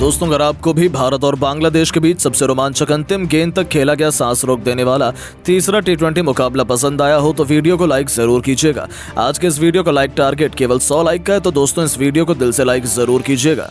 दोस्तों, अगर आपको भी भारत और बांग्लादेश के बीच सबसे रोमांचक अंतिम गेंद तक खेला गया सांस रोक देने वाला तीसरा टी20 मुकाबला पसंद आया हो तो वीडियो को लाइक जरूर कीजिएगा। आज के इस वीडियो का लाइक टारगेट केवल 100 लाइक का है, तो दोस्तों इस वीडियो को दिल से लाइक जरूर कीजिएगा।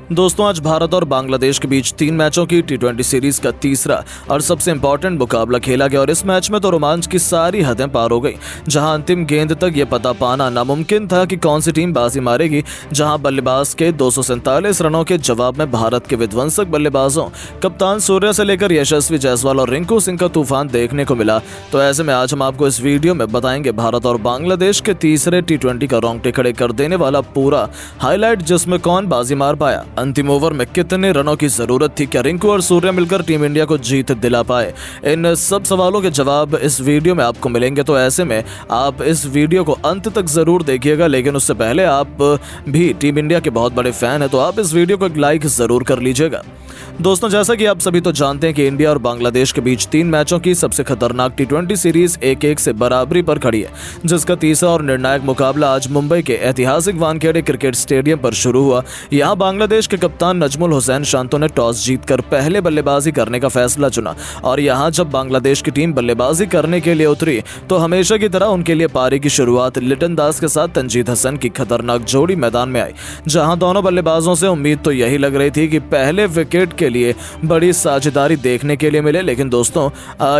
दोस्तों, आज भारत और बांग्लादेश के बीच 3 मैचों की टी20 सीरीज का तीसरा और सबसे इंपॉर्टेंट मुकाबला खेला गया और इस मैच में तो रोमांच की सारी हदें पार हो गई। जहां अंतिम गेंद तक ये पता पाना नामुमकिन था कि कौन सी टीम बाजी मारेगी। जहां बल्लेबाज के 247 रनों के जवाब में भारत के विध्वंसक बल्लेबाजों कप्तान सूर्या से लेकर यशस्वी जायसवाल और रिंकू सिंह का तूफान देखने को मिला। तो ऐसे में आज हम आपको इस वीडियो में बताएंगे भारत और बांग्लादेश के तीसरे टी20 का रोंगटे खड़े कर देने वाला पूरा हाईलाइट, जिसमें कौन बाजी मार पाया, अंतिम ओवर में कितने रनों की जरूरत थी, क्या रिंकू और सूर्या मिलकर टीम इंडिया को जीत दिला पाए। इन सब सवालों के जवाब इस वीडियो में आपको मिलेंगे। तो ऐसे में आप इस वीडियो को अंत तक जरूर देखिएगा, लेकिन उससे पहले आप भी टीम इंडिया के बहुत बड़े फैन हैं तो आप इस वीडियो को एक लाइक जरूर कर लीजिएगा। दोस्तों, जैसा कि आप सभी तो जानते हैं कि इंडिया और बांग्लादेश के बीच 3 मैचों की सबसे खतरनाक टी20 सीरीज 1-1 से बराबरी पर खड़ी है, जिसका तीसरा और निर्णायक मुकाबला आज मुंबई के ऐतिहासिक वानखेड़े क्रिकेट स्टेडियम पर शुरू हुआ। यहां बांग्लादेश के कप्तान नजमुल हुसैन शांतो ने टॉस जीतकर पहले बल्लेबाजी करने का फैसला चुना और यहां जब बांग्लादेश की टीम बल्लेबाजी करने के लिए उतरी तो हमेशा की तरह उनके लिए पारी की शुरुआत लिटन दास के साथ तंजीद हसन की खतरनाक जोड़ी मैदान में आई। जहां दोनों बल्लेबाजों से उम्मीद तो यही लग रही थी कि पहले विकेट के लिए बड़ी साझेदारी देखने के लिए मिले, लेकिन दोस्तों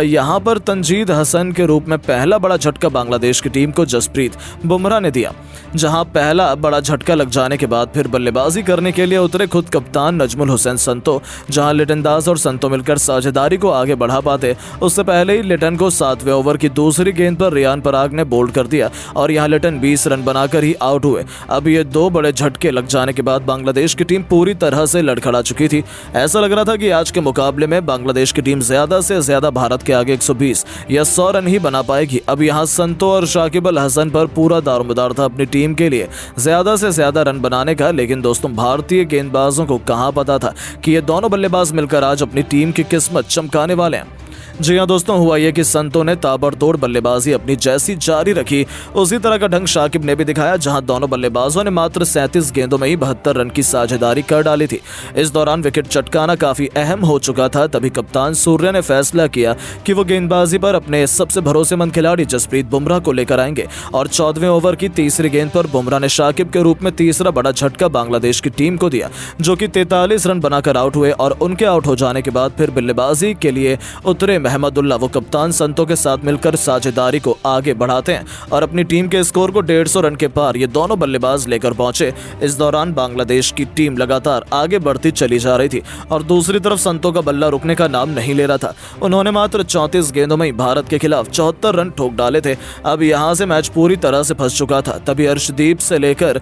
यहां पर तंजीद हसन के रूप में पहला बड़ा झटका बांग्लादेश की टीम को जसप्रीत बुमराह ने दिया। जहां पहला बड़ा झटका लग जाने के बाद फिर बल्लेबाजी करने के लिए उतरे खुद कप्तान नजमुल हुसैन संतो। जहां लिटन दास और संतो मिलकर साझेदारी को आगे बढ़ा पाते, उससे पहले ही लिटन को 7वें ओवर की दूसरी गेंद पर रियान पराग ने बोल्ड कर दिया और यहां लिटन 20 रन बनाकर ही आउट हुए। अब ये 2 बड़े झटके लग जाने के बाद बांग्लादेश की टीम पूरी तरह से लड़खड़ा चुकी थी। ऐसा लग रहा था कि आज के मुकाबले में बांग्लादेश की टीम ज्यादा से ज्यादा भारत के आगे 120 या 100 रन ही बना पाएगी। अब यहां संतो और शाकिब अल हसन पर पूरा दारोमदार था अपनी टीम के लिए ज्यादा से ज्यादा रन बनाने का, लेकिन दोस्तों भारतीय गेंदबाजों को कहां पता था कि ये दोनों बल्लेबाज मिलकर आज अपनी टीम की किस्मत चमकाने वाले हैं। जी हाँ दोस्तों, हुआ ये कि संतो ने ताबड़तोड़ बल्लेबाजी अपनी जैसी जारी रखी उसी तरह का ढंग शाकिब ने भी दिखाया। जहां दोनों बल्लेबाजों ने मात्र 37 गेंदों में ही 72 रन की साझेदारी कर डाली थी। इस दौरान विकेट चटकाना काफी अहम हो चुका था। तभी कप्तान सूर्या ने फैसला किया कि वो गेंदबाजी पर अपने सबसे भरोसेमंद खिलाड़ी जसप्रीत बुमराह को लेकर आएंगे और 14वें ओवर की तीसरी गेंद पर बुमराह ने शाकिब के रूप में तीसरा बड़ा झटका बांग्लादेश की टीम को दिया, जो कि 43 रन बनाकर आउट हुए। और उनके आउट हो जाने के बाद फिर बल्लेबाजी के लिए उतरे महमदुल्लाह, वो कप्तान संतो के साथ मिलकर साझेदारी को आगे बढ़ाते हैं और अपनी टीम के स्कोर को 150 रन के पार ये दोनों बल्लेबाज लेकर पहुंचे। इस दौरान बांग्लादेश की टीम लगातार आगे बढ़ती चली जा रही थी और दूसरी तरफ संतो का बल्ला रुकने का नाम नहीं ले रहा था। उन्होंने मात्र 34 गेंदों में ही भारत के खिलाफ 74 रन ठोक डाले थे। अब यहां से मैच पूरी तरह से फंस चुका था। तभी अर्शदीप से लेकर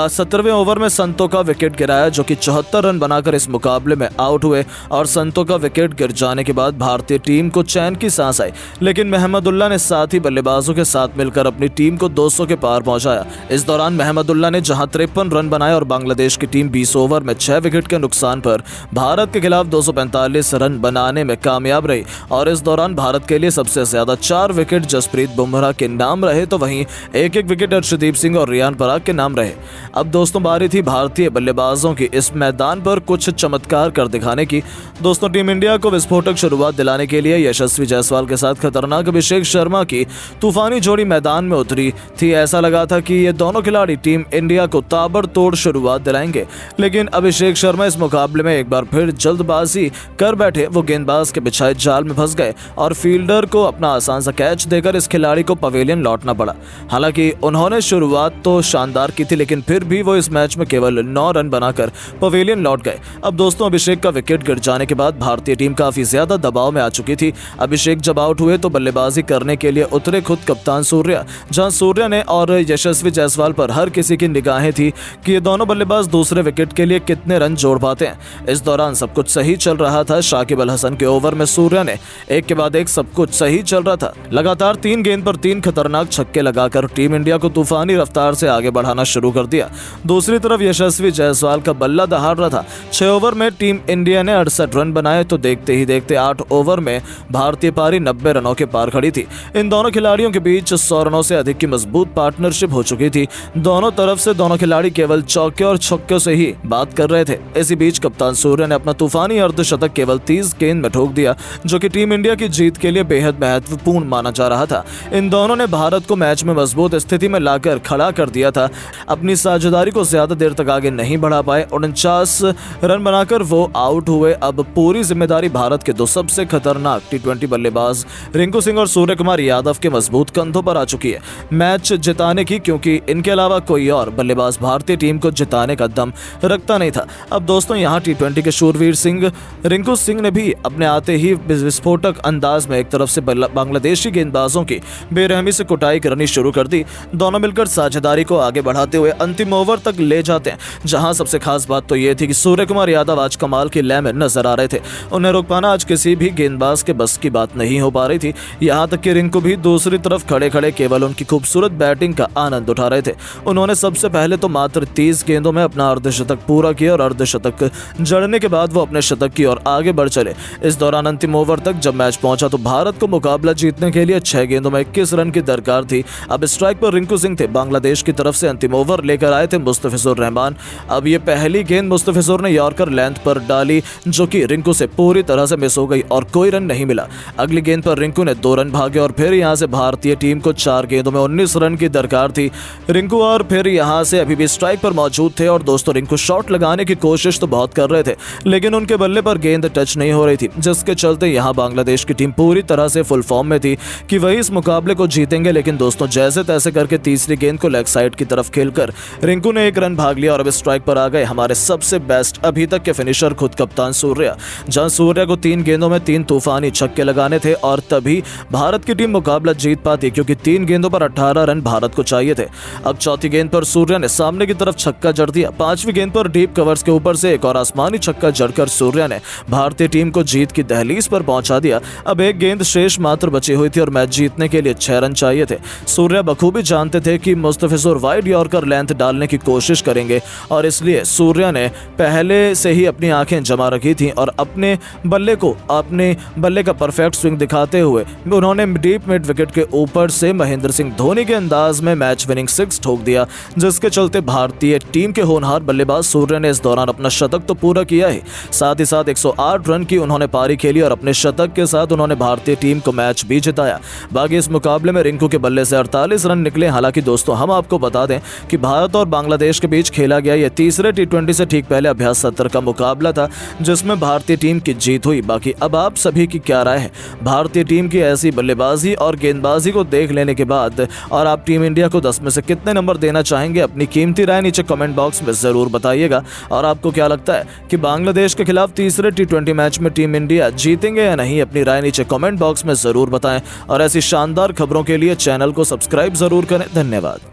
17वें ओवर में संतो का विकेट गिराया, जो कि 74 रन बनाकर इस मुकाबले में आउट हुए और संतो का विकेट गिर जाने के बाद भारतीय टीम को चैन की सांस आई। लेकिन महमदुल्लाह ने साथी बल्लेबाजों के साथ मिलकर अपनी टीम को 200 के पार पहुंचाया। इस दौरान महमदुल्लाह ने जहां 53 रन बनाए और बांग्लादेश की टीम 20 ओवर में 6 विकेट के नुकसान पर भारत के खिलाफ 245 रन बनाने में कामयाब रही। और इस दौरान भारत के लिए सबसे ज्यादा 4 विकेट जसप्रीत बुमराह के नाम रहे, तो वहीं 1-1 विकेट अर्शदीप सिंह और रियान पराग के नाम रहे। अब दोस्तों बारी थी भारतीय बल्लेबाजों की इस मैदान पर कुछ चमत्कार कर दिखाने की। दोस्तों, टीम इंडिया को विस्फोटक शुरुआत दिलाने के लिए यशस्वी जायसवाल के साथ खतरनाक अभिषेक शर्मा की तूफानी जोड़ी मैदान में उतरी थी। ऐसा लगा था कि ये दोनों खिलाड़ी टीम इंडिया को ताबड़तोड़ शुरुआत दिलाएंगे, लेकिन अभिषेक शर्मा इस मुकाबले में एक बार फिर जल्दबाजी कर बैठे। वो गेंदबाज के बिछाए जाल में फंस गए और फील्डर को अपना आसान सा कैच देकर इस खिलाड़ी को पवेलियन लौटना पड़ा। हालांकि उन्होंने शुरुआत तो शानदार की थी, लेकिन फिर भी वो इस मैच में केवल 9 रन बनाकर पवेलियन लौट गए। अब दोस्तों अभिषेक का विकेट गिर जाने के बाद भारतीय टीम काफी ज्यादा दबाव में आ चुकी थी। अभिषेक जब आउट हुए तो बल्लेबाजी करने के लिए उतरे खुद कप्तान सूर्या। जहां सूर्या ने और यशस्वी जायसवाल पर हर किसी की निगाहें थी कि ये दोनों बल्लेबाज दूसरे विकेट के लिए कितने रन जोड़ पाते हैं। इस दौरान सब कुछ सही चल रहा था। शाकिब अल हसन के ओवर में सूर्या ने एक के बाद एक सब कुछ सही चल रहा था। लगातार 3 गेंद पर 3 खतरनाक छक्के लगाकर टीम इंडिया को तूफानी रफ्तार से आगे बढ़ाना शुरू कर दिया। दूसरी तरफ यशस्वी जायसवाल का बल्ला दहाड़ रहा था। 6 ओवर में टीम इंडिया ने 68 रन बनाए तो देखते ही देखते 8 ओवर में भारतीय पारी 90 रनों के पार खड़ी थी। इन दोनों खिलाड़ियों के बीच 100 रनों से अधिक की मजबूत पार्टनरशिप हो चुकी थी। दोनों तरफ से दोनों खिलाड़ी केवल चौके और छक्कों से ही बात कर रहे थे। इसी बीच कप्तान सूर्य ने अपना तूफानी अर्धशतक केवल 30 गेंद में ठोक दिया, जो कि टीम इंडिया की जीत के लिए बेहद महत्वपूर्ण माना जा रहा था। इन दोनों ने भारत को मैच में मजबूत स्थिति में लाकर खड़ा कर दिया था। अपनी साझेदारी को ज्यादा देर तक आगे नहीं बढ़ा पाए। 49 रन बनाकर वो आउट हुए। अब पूरी जिम्मेदारी भारत के दो सबसे खतरनाक टी20 बल्लेबाज रिंकू सिंह और सूर्य कुमार यादव के मजबूत कंधों पर आ चुकी है मैच जिताने की, क्योंकि इनके अलावा कोई और बल्लेबाज भारतीय टीम को जिताने का दम रखता नहीं था। अब दोस्तों यहाँ टी20 के शूरवीर सिंह रिंकू सिंह ने भी अपने आते ही विस्फोटक अंदाज में एक तरफ से बांग्लादेशी गेंदबाजों की बेरहमी से कुटाई करनी शुरू कर दी। दोनों मिलकर साझेदारी को आगे बढ़ाते हुए अंतिम ओवर तक ले जाते हैं, जहां सबसे खास बात तो यह थी कि सूर्य कुमार यादव आज कमाल की लय में नजर आ रहे थे। उन्हें रोक पाना आज किसी भी गेंदबाज के बस की बात नहीं हो पा रही थी। यहां तक कि रिंकू भी दूसरी तरफ खड़े खड़े केवल उनकी खूबसूरत बैटिंग का आनंद उठा रहे थे। उन्होंने सबसे पहले तो मात्र 30 गेंदों में अपना अर्धशतक पूरा किया और अर्धशतक जड़ने के बाद वो अपने शतक की ओर आगे बढ़ चले। इस दौरान अंतिम ओवर तक जब मैच पहुंचा तो भारत को मुकाबला जीतने के लिए 6 गेंदों में 21 रन की दरकार थी। अब स्ट्राइक पर रिंकू सिंह थे। बांग्लादेश की तरफ से अंतिम ओवर लेकर आए थे मुस्तफिजुर रहमान। अब ये पहली गेंद मुस्तफिजुर ने यॉर्कर लेंथ पर डाली, जो कि रिंकू से पूरी तरह से मिस हो गई और कोई रन नहीं मिला। अगली गेंद पर रिंकू ने 2 रन भागे और फिर यहां से भारतीय टीम को 4 गेंदों में 19 रन की दरकार थी। रिंकू और फिर यहां से अभी भी स्ट्राइक पर मौजूद थे और दोस्तों रिंकू शॉट लगाने की कोशिश तो बहुत कर रहे थे, लेकिन उनके बल्ले पर गेंद टच नहीं हो रही थी, जिसके चलते यहां बांग्लादेश की टीम पूरी तरह से फुल फॉर्म में थी कि वही इस मुकाबले को जीतेंगे। लेकिन दोस्तों जैसे तैसे करके तीसरी गेंद को लेग साइड की तरफ खेलकर रिंकू ने 1 रन भाग लिया और अब स्ट्राइक पर आ गए हमारे सबसे बेस्ट अभी तक के फिनिशर खुद कप्तान सूर्य। जहां सूर्य को 3 गेंदों में 3 तूफानी छक्के लगाने थे और तभी भारत की टीम मुकाबला जीत पाती, क्योंकि 3 गेंदों पर 18 रन भारत को चाहिए थे। अब चौथी गेंद पर सूर्य ने सामने की तरफ छक्का जड़ दिया। 5वीं गेंद पर डीप कवर्स के ऊपर से एक और आसमानी छक्का जड़कर सूर्य ने भारतीय टीम को जीत की दहलीज पर पहुंचा दिया। अब एक गेंद शेष मात्र बची हुई थी और मैच जीतने के लिए 6 रन चाहिए थे। सूर्य बखूबी जानते थे कि मुस्तफिजुर वाइड यॉर्कर लेंथ डालने की कोशिश करेंगे और इसलिए सूर्य ने पहले से ही अपनी आंखें जमा रखी थी और अपने बल्ले का परफेक्ट स्विंग दिखाते हुए उन्होंने डीप मिड विकेट के ऊपर से महेंद्र सिंह धोनी के अंदाज में मैच विनिंग 6 ठोक दिया, जिसके चलते भारतीय टीम के होनहार बल्लेबाज सूर्य ने इस दौरान अपना शतक तो पूरा किया ही, साथ ही साथ 108 रन की उन्होंने पारी खेली और अपने शतक के साथ उन्होंने भारतीय टीम को मैच भी जिताया। बाकी इस मुकाबले में रिंकू के बल्ले से 48 रन निकले। हालांकि दोस्तों हम आपको बता दें कि भारत और बांग्लादेश के बीच खेला गया यह तीसरे टी20 से ठीक पहले अभ्यास सत्र का मुकाबला था, जिसमें भारतीय टीम की जीत हुई। बाकी अब आप सभी की क्या राय है भारतीय टीम की ऐसी बल्लेबाजी और गेंदबाजी को देख लेने के बाद, और आप टीम इंडिया को 10 में से कितने नंबर देना चाहेंगे? अपनी कीमती राय नीचे कमेंट बॉक्स में जरूर बताइएगा। और आपको क्या लगता है कि बांग्लादेश के खिलाफ तीसरे टी20 मैच में टीम इंडिया जीतेंगे या नहीं? अपनी राय नीचे कमेंट बॉक्स में जरूर बताएं और ऐसी शानदार खबरों के लिए चैनल को सब्सक्राइब जरूर करें। धन्यवाद।